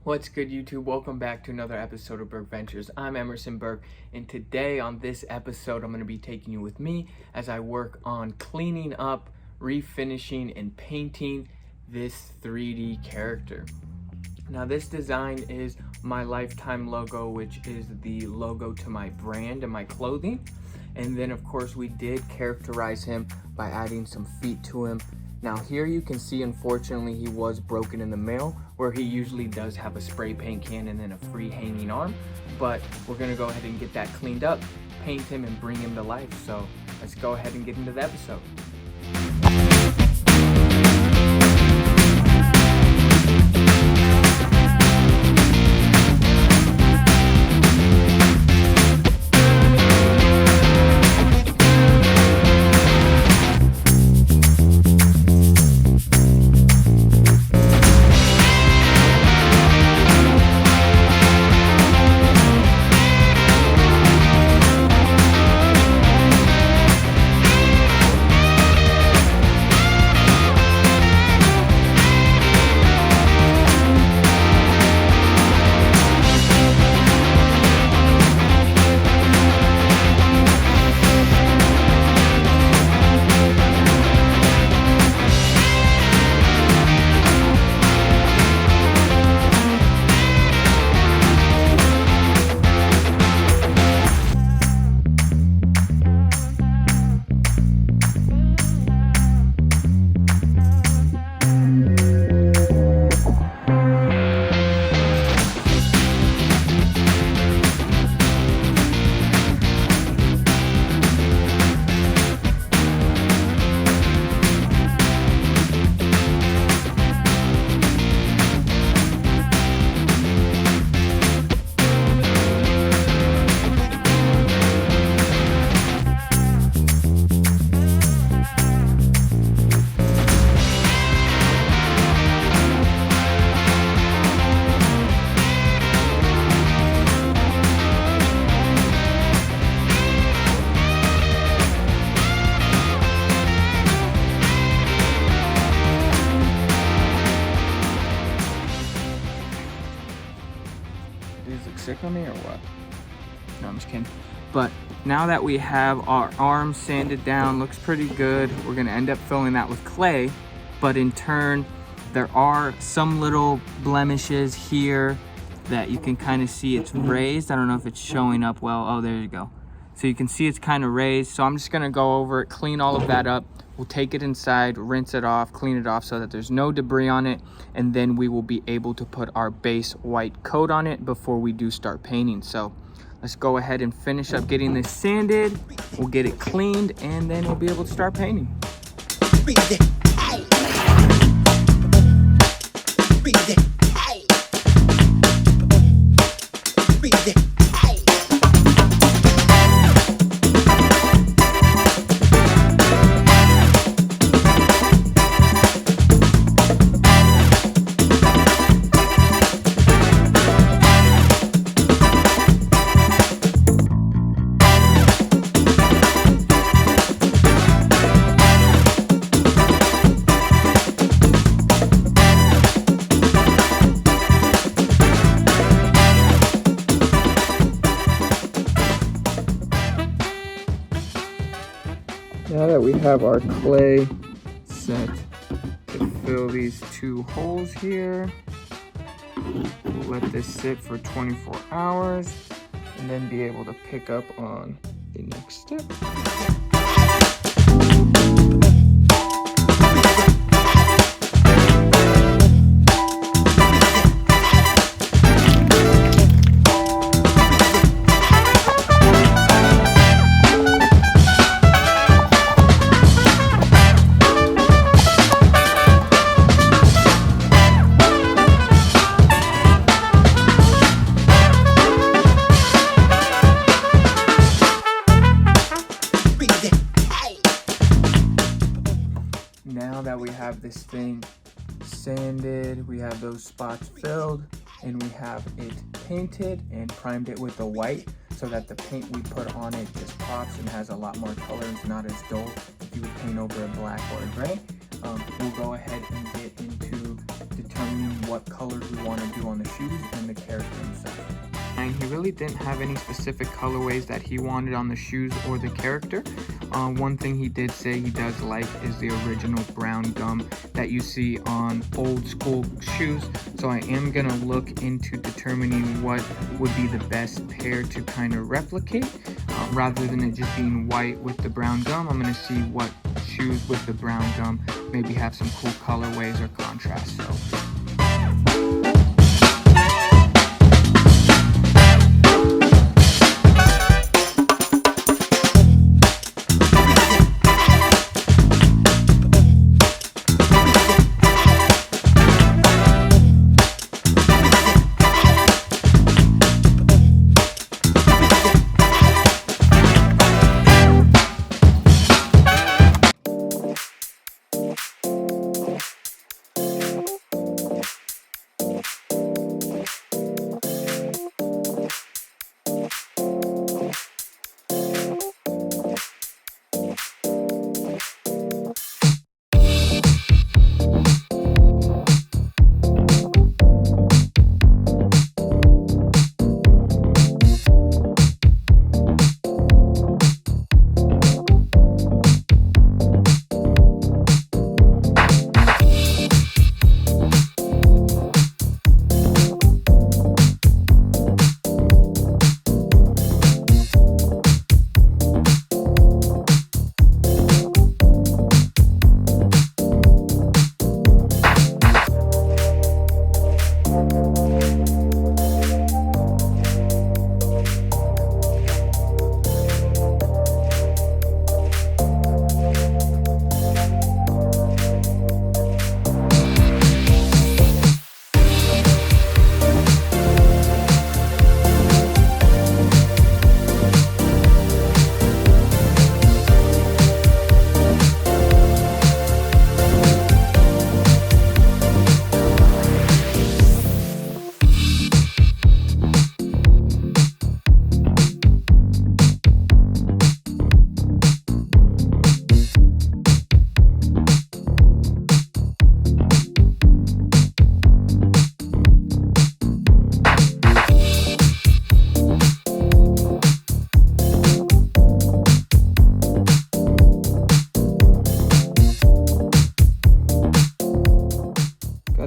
What's good, YouTube? Welcome back to another episode of Burke Ventures. I'm Emerson Burke, and today on this episode, I'm going to be taking you with me as I work on cleaning up, refinishing, and painting this 3D character. Now, this design is my lifetime logo, which is the logo to my brand and my clothing. And then, of course, we did characterize him by adding some feet to him. Now here you can see, unfortunately, he was broken in the mail, where he usually does have a spray paint can and then a free hanging arm. But we're gonna go ahead and get that cleaned up, paint him, and bring him to life. So let's go ahead and get into the episode. Sick on me or what? No, I'm just kidding. But now that we have our arm sanded down, looks pretty good. We're gonna end up filling that with clay, but in turn, there are some little blemishes here that you can kind of see it's raised. I don't know if it's showing up well. Oh, there you go. So you can see it's kind of raised. So I'm just gonna go over it, clean all of that up. We'll take it inside, rinse it off, clean it off so that there's no debris on it, and then we will be able to put our base white coat on it before we do start painting. So let's go ahead and finish up getting this sanded. We'll get it cleaned, and then we'll be able to start painting. Now that we have our clay set to fill these two holes here, we'll let this sit for 24 hours and then be able to pick up on the next step. Now that we have this thing sanded, we have those spots filled, and we have it painted and primed it with the white so that the paint we put on it just pops and has a lot more color and it's not as dull if you would paint over a black or a gray. we'll go ahead and get into determining what colors we want to do on the shoes and the character himself. And he really didn't have any specific colorways that he wanted on the shoes or the character. One thing he did say he does like is the original brown gum that you see on old school shoes. So I am gonna look into determining what would be the best pair to kind of replicate. Rather than it just being white with the brown gum, I'm gonna see what shoes with the brown gum maybe have some cool colorways or contrast. So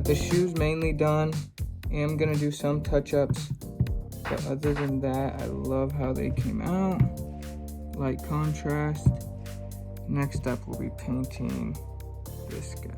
the shoes mainly done. I am gonna do some touch-ups, but other than that, I love how they came out. Light contrast. Next up, we'll be painting this guy.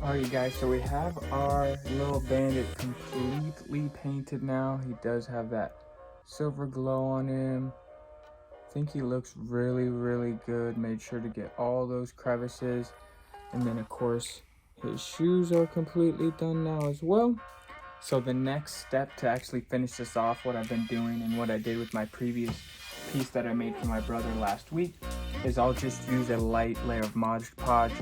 Alright guys, so we have our little bandit completely painted now. He does have that silver glow on him. I think he looks really good. Made sure to get all those crevices. And then of course, his shoes are completely done now as well. So the next step to actually finish this off, what I've been doing and what I did with my previous piece that I made for my brother last week, is I'll just use a light layer of Mod Podge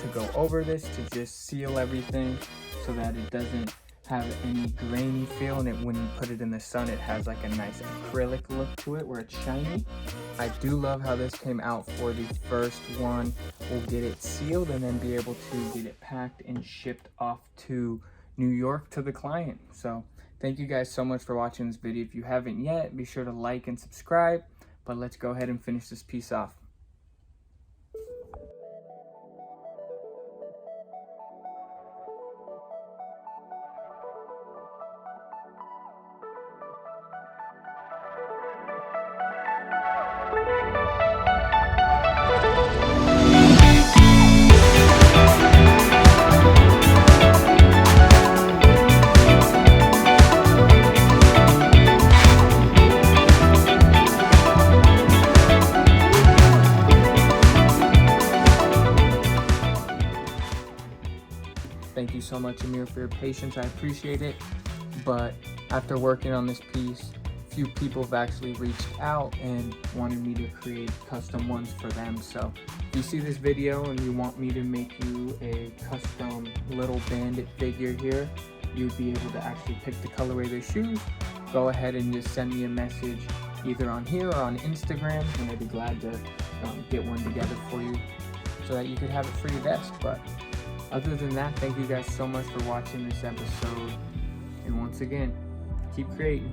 to go over this to just seal everything so that it doesn't have any grainy feel, and when you put it in the sun it has like a nice acrylic look to it where it's shiny. I do love how this came out for the first one. We'll get it sealed and then be able to get it packed and shipped off to New York to the client. So thank you guys so much for watching this video. If you haven't yet, be sure to like and subscribe, but let's go ahead and finish this piece off. Thank you so much, Amir, for your patience. I appreciate it. But after working on this piece, a few people have actually reached out and wanted me to create custom ones for them. So if you see this video and you want me to make you a custom little bandit figure here, you'd be able to actually pick the colorway of their shoes. Go ahead and just send me a message either on here or on Instagram, and I'd be glad to get one together for you so that you could have it for your desk. But other than that, thank you guys so much for watching this episode. And once again, keep creating.